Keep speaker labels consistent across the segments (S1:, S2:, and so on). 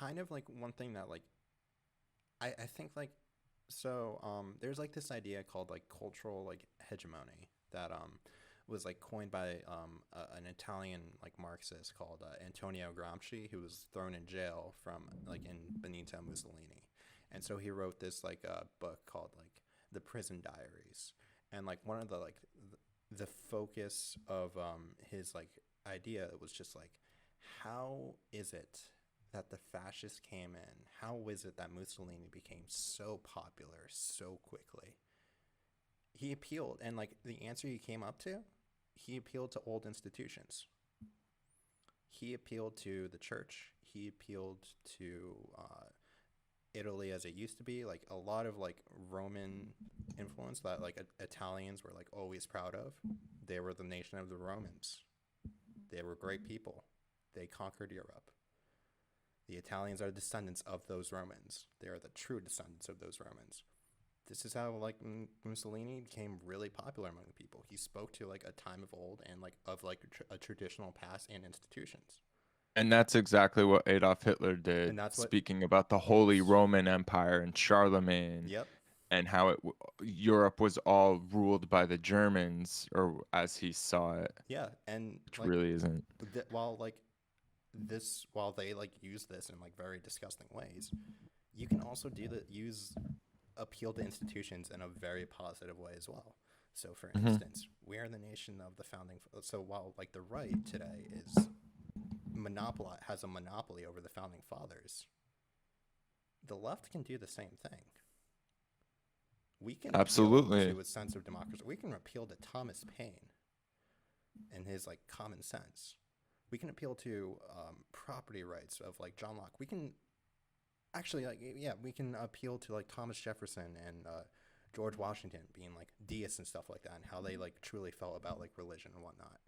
S1: kind of like one thing that like I think like there's like this idea called like cultural like hegemony that was like coined by an Italian like Marxist called Antonio Gramsci, who was thrown in jail from like in Benito Mussolini, and so he wrote this like book called like The Prison Diaries, and like one of the like the focus of his like idea was just like how is it that the fascists came in? How is it that Mussolini became so popular so quickly? He appealed, and like the answer he came up to, he appealed to old institutions. He appealed to the church. He appealed to Italy as it used to be, like a lot of like Roman influence that like Italians were like always proud of. They were the nation of the Romans. They were great people. They conquered Europe. The Italians are descendants of those Romans. They are the true descendants of those Romans. This is how like Mussolini became really popular among the people. He spoke to like a time of old and like of like a traditional past and institutions.
S2: And that's exactly what Adolf Hitler did,
S1: And that's what
S2: speaking about the Holy
S1: yes.
S2: Roman Empire and Charlemagne
S1: Yep.
S2: and how Europe was all ruled by the Germans, or as he saw it,
S1: Yeah, and
S2: which
S1: like
S2: really isn't.
S1: while like this while they like use this in like very disgusting ways, you can also do that use appeal to institutions in a very positive way as well. So for
S2: Hmm.
S1: instance, we are the nation of the founding so while like the right today is monopoly has a monopoly over the founding fathers, the left can do the same thing. We can appeal
S2: Absolutely.
S1: to a sense of democracy. We can appeal to Thomas Paine and his like common sense. We can appeal to property rights of like John Locke. We can actually like yeah, we can appeal to like Thomas Jefferson and George Washington being like deists and stuff like that, and how they like truly felt about like religion and whatnot.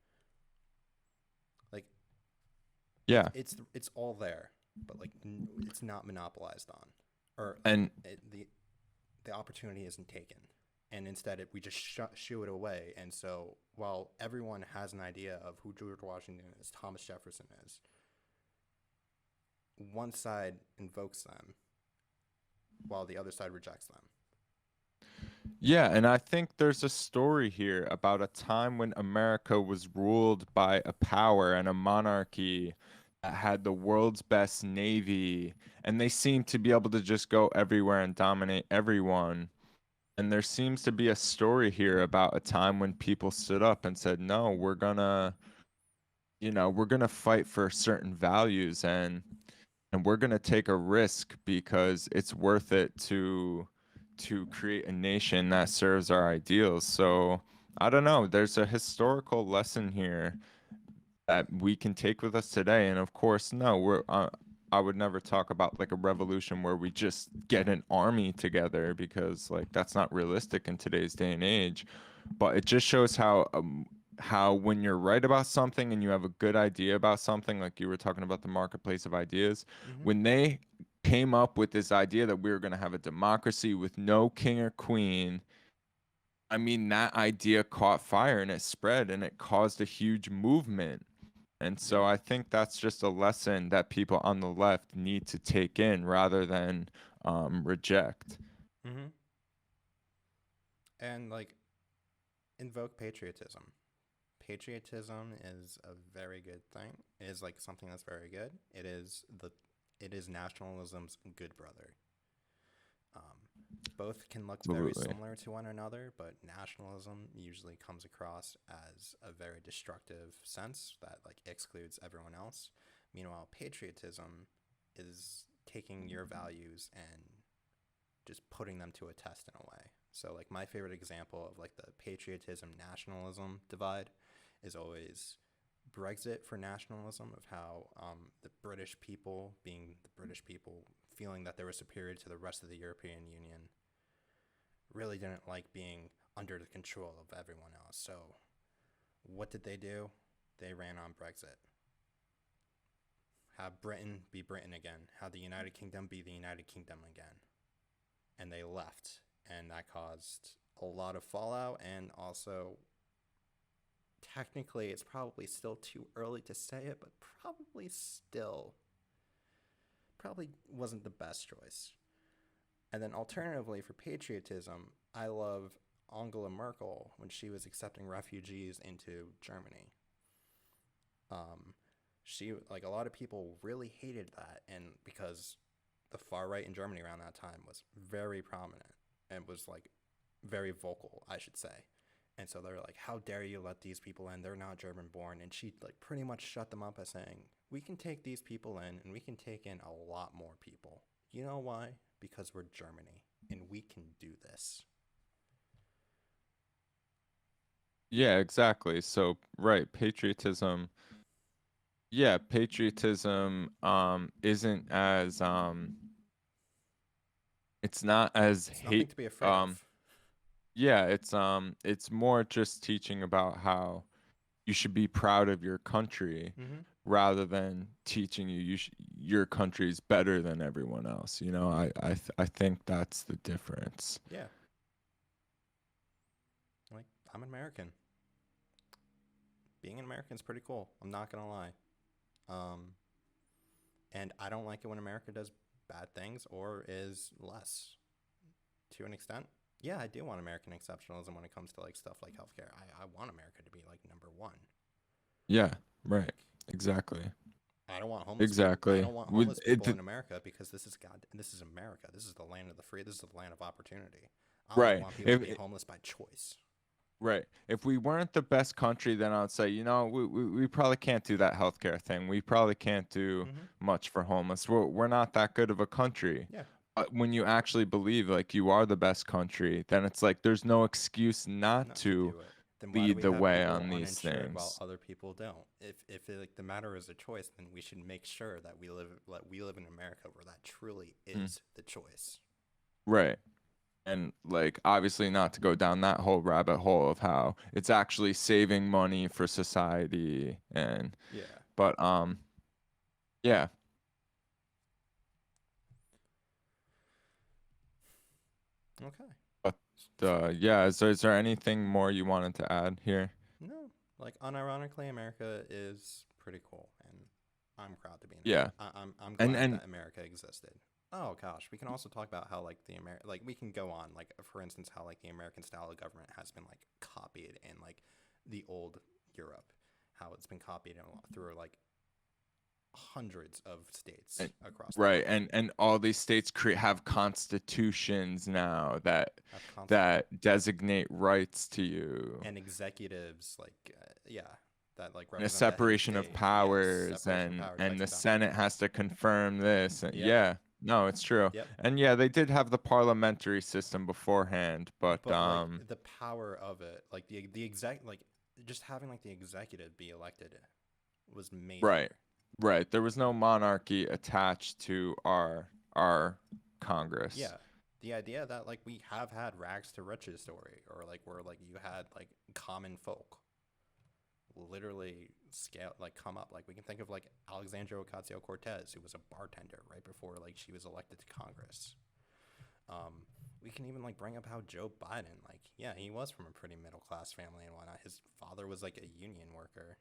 S1: Like
S2: Yeah.
S1: it's all there, but like it's not monopolized on, or
S2: And
S1: the opportunity isn't taken, and instead we just shoo it away. And so while everyone has an idea of who George Washington is, Thomas Jefferson is, one side invokes them while the other side rejects them.
S2: yeah, and I think there's a story here about a time when America was ruled by a power and a monarchy that had the world's best navy, and they seemed to be able to just go everywhere and dominate everyone. And there seems to be a story here about a time when people stood up and said, "No, we're gonna fight for certain values and we're gonna take a risk because it's worth it to create a nation that serves our ideals." So I don't know. There's a historical lesson here that we can take with us today. And of course, no, I would never talk about like a revolution where we just get an army together because like that's not realistic in today's day and age. But it just shows how when you're right about something and you have a good idea about something, like you were talking about the marketplace of ideas,
S1: Mm-hmm.
S2: when they came up with this idea that we were going to have a democracy with no king or queen, I mean, that idea caught fire and it spread and it caused a huge movement. And so
S1: Yep.
S2: I think that's just a lesson that people on the left need to take in rather than reject.
S1: Mm-hmm. And like invoke patriotism. Patriotism is a very good thing. It is like something that's very good. It is nationalism's good brother. Both can look very
S2: Absolutely.
S1: similar to one another, but nationalism usually comes across as a very destructive sense that like excludes everyone else. Meanwhile, patriotism is taking your values and just putting them to a test in a way. So like my favorite example of like the patriotism nationalism divide is always Brexit for nationalism, of how the British people, being the British people, feeling that they were superior to the rest of the European Union, really didn't like being under the control of everyone else. So what did they do? They ran on Brexit. Have Britain be Britain again. Have the United Kingdom be the United Kingdom again. And they left. And that caused a lot of fallout, and also technically it's probably still too early to say it, but probably wasn't the best choice. And then alternatively for patriotism, I love Angela Merkel when she was accepting refugees into Germany. Um, she like a lot of people really hated that, and because the far right in Germany around that time was very prominent and was like very vocal, I should say. And so they're like, "How dare you let these people in? They're not German born." And she like pretty much shut them up by saying, "We can take these people in, and we can take in a lot more people. You know why? Because we're Germany, and we can do this."
S2: Yeah, exactly. So, right, patriotism. Yeah, patriotism isn't as it's not as
S1: It's nothing
S2: hate
S1: to be afraid of.
S2: yeah, it's more just teaching about how you should be proud of your country
S1: Mm-hmm.
S2: rather than teaching your country's better than everyone else. You know, I think that's the difference.
S1: Yeah, like I'm an American. Being an American is pretty cool. I'm not gonna lie. Um, and I don't like it when America does bad things or is less to an extent. Yeah, I do want American exceptionalism when it comes to like stuff like healthcare. I want America to be like number one.
S2: Yeah, right.
S1: Like
S2: Exactly.
S1: I don't want homeless people. I
S2: Exactly.
S1: don't want
S2: With
S1: homeless
S2: it,
S1: people in America because this is God. This is America. This is the land of the free. This is the land of opportunity. I only
S2: right.
S1: want people to be homeless by choice.
S2: Right. If we weren't the best country, then I'd say, you know, we probably can't do that healthcare thing. We probably can't do
S1: Mm-hmm.
S2: much for homeless. We're not that good of a country.
S1: Yeah,
S2: But when you actually believe like you are the best country, then it's like there's no excuse not
S1: not to
S2: to
S1: do it. Then why do
S2: lead
S1: we
S2: the
S1: have
S2: way
S1: people
S2: on these
S1: uninsured while
S2: things.
S1: other people don't? If it, like the matter is a choice, then we should make sure that we live in America where that truly
S2: Mm.
S1: is the choice.
S2: Right. And like obviously not to go down that whole rabbit hole of how it's actually saving money for society and
S1: Yeah.
S2: but yeah.
S1: Okay.
S2: But
S1: So
S2: yeah, is there anything more you wanted to add here?
S1: no, like unironically, America is pretty cool, and I'm proud to be an
S2: Yeah.
S1: I'm
S2: And
S1: glad
S2: and
S1: that America existed. Oh gosh, we can also talk about how like like we can go on like for instance how like the American style of government has been like copied in like the old Europe, how it's been copied in through like hundreds of states
S2: and
S1: across the
S2: right,
S1: world
S2: and all these states have constitutions now that
S1: have constant
S2: designate rights to you
S1: and executives like yeah that like
S2: and a
S1: represent the head of
S2: separation of
S1: state. Yes,
S2: powers
S1: separation of power,
S2: and
S1: checks
S2: the
S1: and balances.
S2: Senate has to confirm this and
S1: Yep,
S2: yeah, no, it's true.
S1: yep.
S2: And yeah, they did have the parliamentary system beforehand, but
S1: But like the power of it, like the exec, like just having like the executive be elected was
S2: right.
S1: major.
S2: Right. There was no monarchy attached to our Congress.
S1: Yeah, the idea that like we have had rags to riches story, or like where like you had like common folk literally scale like come up. Like we can think of like Alexandria Ocasio Cortez, who was a bartender right before like she was elected to Congress. Um, we can even like bring up how Joe Biden, like, yeah, he was from a pretty middle class family and whatnot. His father was like a union worker.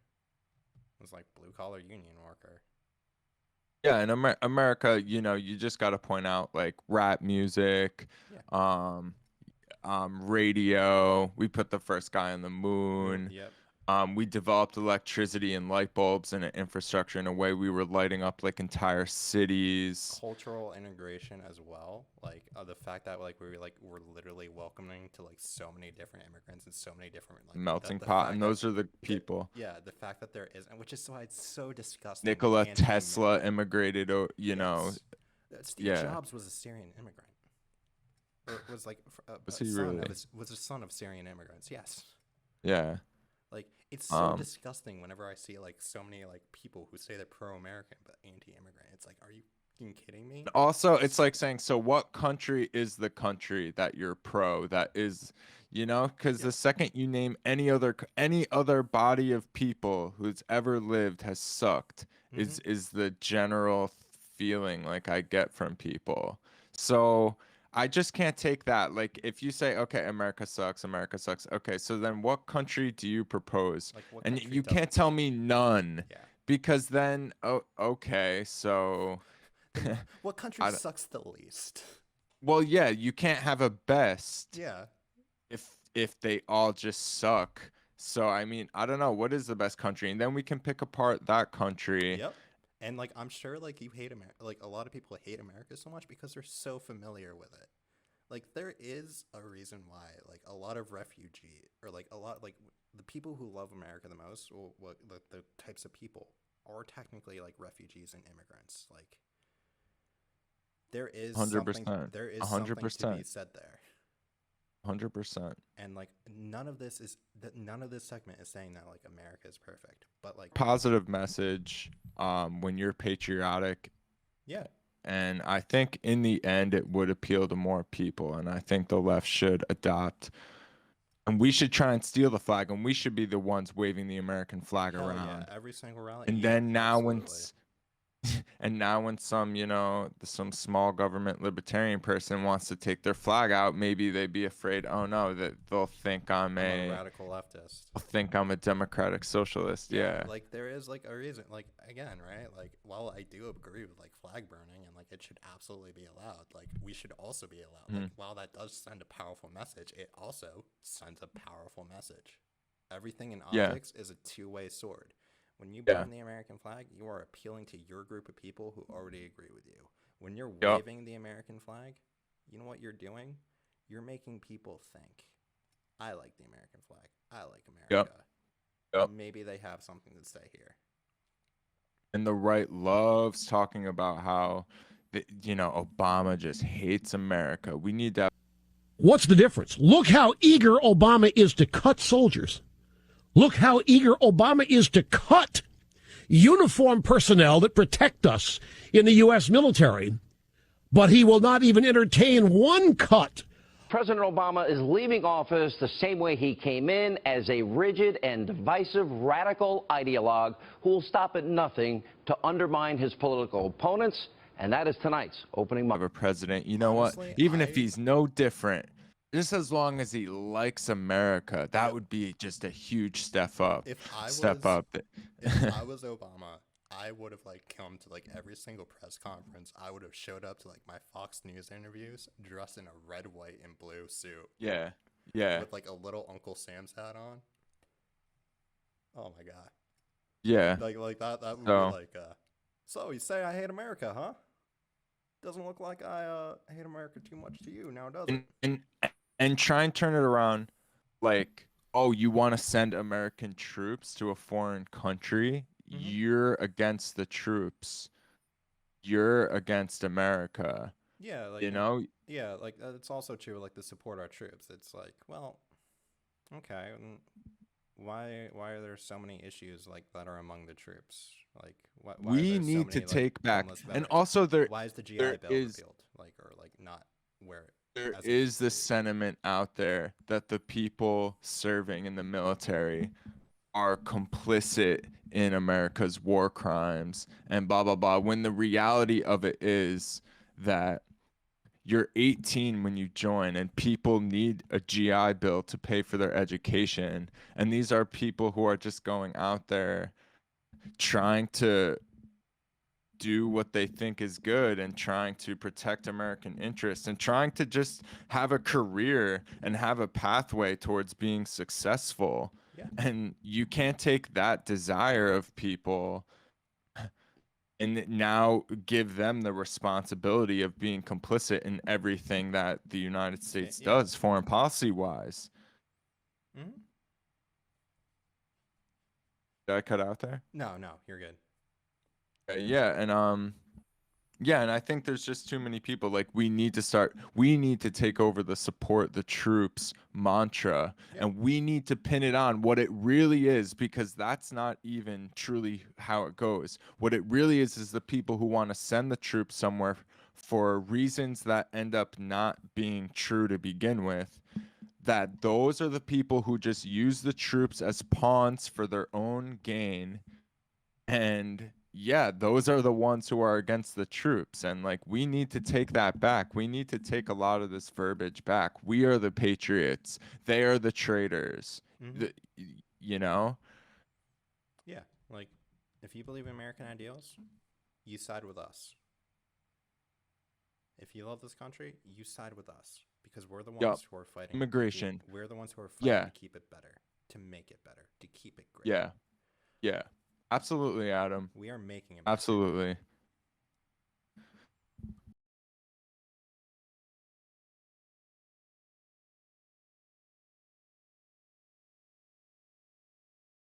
S1: It was like blue collar union worker.
S2: Yeah, in America, you know, you just got to point out like rap music,
S1: Yeah.
S2: um, radio. We put the first guy on the
S1: Moon.
S2: moon.
S1: Yep.
S2: We developed electricity and light bulbs and an infrastructure in a way we were lighting up like entire cities,
S1: Cultural integration as well. Like the fact that like we're literally welcoming to like so many different immigrants and so many different like
S2: melting
S1: the
S2: pot,
S1: fact
S2: and
S1: that
S2: those are the
S1: the
S2: people.
S1: yeah the fact that there is and which is why it's so disgusting when
S2: Nikola Tesla
S1: anti-immigrant.
S2: immigrated, you know,
S1: Yes. Steve
S2: yeah.
S1: Jobs was a Syrian immigrant. Or was like
S2: Was
S1: a
S2: he
S1: son of
S2: really?
S1: was a son of Syrian immigrants. Yes.
S2: Yeah.
S1: Like it's so
S2: Um,
S1: disgusting whenever I see like so many like people who say they're pro-American but anti-immigrant. It's like, are you fucking kidding me?
S2: Also, it's like saying, so what country is the country that you're pro? That is, you know, because
S1: Yeah.
S2: the second you name any other body of people who's ever lived has sucked
S1: Mm-hmm.
S2: is the general feeling like I get from people. So I just can't take that. Like if you say, okay, America sucks. Okay, so then what country do you propose?
S1: Like what
S2: And
S1: country
S2: you can't
S1: doesn't
S2: tell
S1: suck?
S2: me none
S1: Yeah.
S2: because then, oh, okay, so.
S1: What country
S2: I don't-
S1: sucks the least?
S2: well, yeah, you can't have a best
S1: Yeah.
S2: if they all just suck. So I mean, I don't know what is the best country, and then we can pick apart that country.
S1: Yep. And like I'm sure like you hate America, like a lot of people hate America so much because they're so familiar with it. Like there is a reason why like a lot of refugee or like a lot like the people who love America the most, or what the types of people are technically like refugees and immigrants. Like there is
S2: Hundred
S1: something
S2: percent,
S1: there is
S2: a hundred
S1: something to be
S2: percent,
S1: said there.
S2: 100%.
S1: And like none of this segment is saying that like America is perfect, but like
S2: Positive message. When you're patriotic,
S1: yeah,
S2: and I think in the end it would appeal to more people, and I think the left should adopt, and we should try and steal the flag, and we should be the ones waving the American flag
S1: hell yeah,
S2: around.
S1: every single rally,
S2: And
S1: yeah,
S2: then now when
S1: absolutely.
S2: and now when some, some small government libertarian person wants to take their flag out, maybe they'd be afraid, oh no, that
S1: I'm a radical leftist.
S2: they'll think I'm a democratic socialist.
S1: Yeah,
S2: Yeah.
S1: like there is like a reason. Like again, right? Like while I do agree with like flag burning and like it should absolutely be allowed, like we should also be allowed. Like
S2: Mhm.
S1: while that does send a powerful message, it also sends a powerful message. Everything in
S2: Yeah.
S1: optics is a two-way sword. When you
S2: Yeah.
S1: burn the American flag, you are appealing to your group of people who already agree with you. When you're
S2: Yep.
S1: waving the American flag, you know what you're doing? You're making people think, I like the American flag. I like
S2: Yep.
S1: America.
S2: Yep.
S1: Maybe they have something to say here.
S2: And the right loves talking about how, Obama just hates America. We need to.
S3: What's the difference? Look how eager Obama is to cut soldiers. Look how eager Obama is to cut uniformed personnel that protect us in the U.S. military. But he will not even entertain one cut.
S4: President Obama is leaving office the same way he came in, as a rigid and divisive radical ideologue who will stop at nothing to undermine his political opponents. And that is tonight's opening
S2: Have a president. You know
S1: Honestly,
S2: what? Even if he's no different, just as long as he likes America, that
S1: Yep.
S2: would be just a huge step up.
S1: If I
S2: Step
S1: was
S2: up.
S1: if I was Obama, I would have like come to like every single press conference. I would have showed up to like my Fox News interviews dressed in a red, white, and blue suit
S2: Yeah. Yeah.
S1: with like a little Uncle Sam's hat on. Oh my god.
S2: Yeah.
S1: Like that would
S2: So-
S1: be like so you say I hate America, huh? Doesn't look like I hate America too much to you now, does it?
S2: And try and turn it around, like, oh, you want to send American troops to a foreign country?
S1: Mhm.
S2: You're against the troops. You're against America.
S1: Yeah, like
S2: You know?
S1: yeah, like it's also true like to support our troops. It's like, well, okay, why are there so many issues like that are among the troops? Like why are
S2: We
S1: there so
S2: need to
S1: many, like,
S2: take back,
S1: homeless
S2: and
S1: veterans?
S2: also
S1: Why is the GI
S2: there
S1: Bill
S2: is
S1: repealed? Like or like not where
S2: there
S1: as it
S2: is
S1: used to
S2: the
S1: be?
S2: sentiment out there that the people serving in the military are complicit in America's war crimes and blah blah blah, when the reality of it is that you're 18 when you join, and people need a GI Bill to pay for their education, and these are people who are just going out there trying to do what they think is good and trying to protect American interests and trying to just have a career and have a pathway towards being successful.
S1: Yeah.
S2: And you can't take that desire of people and now give them the responsibility of being complicit in everything that the United States
S1: Yeah.
S2: does, foreign policy wise.
S1: Mm-hmm.
S2: Did I cut out there?
S1: No, you're good.
S2: Yeah, and I think there's just too many people. Like we need to take over the support the troops mantra,
S1: Yeah.
S2: and we need to pin it on what it really is, because that's not even truly how it goes. What it really is the people who want to send the troops somewhere for reasons that end up not being true to begin with. That those are the people who just use the troops as pawns for their own gain. And yeah, those are the ones who are against the troops. And like, we need to take that back. We need to take a lot of this verbiage back. We are the patriots. They are the traitors.
S1: Mm-hmm.
S2: You know?
S1: Yeah, like if you believe in American ideals, you side with us. if you love this country, you side with us because we're the
S2: Yup.
S1: ones who are fighting.
S2: Immigration.
S1: We're the ones who are fighting
S2: Yeah.
S1: to keep it better, to make it better, to keep it great.
S2: Yeah. Yeah. Absolutely, Adam.
S1: We are making it better.
S2: Absolutely.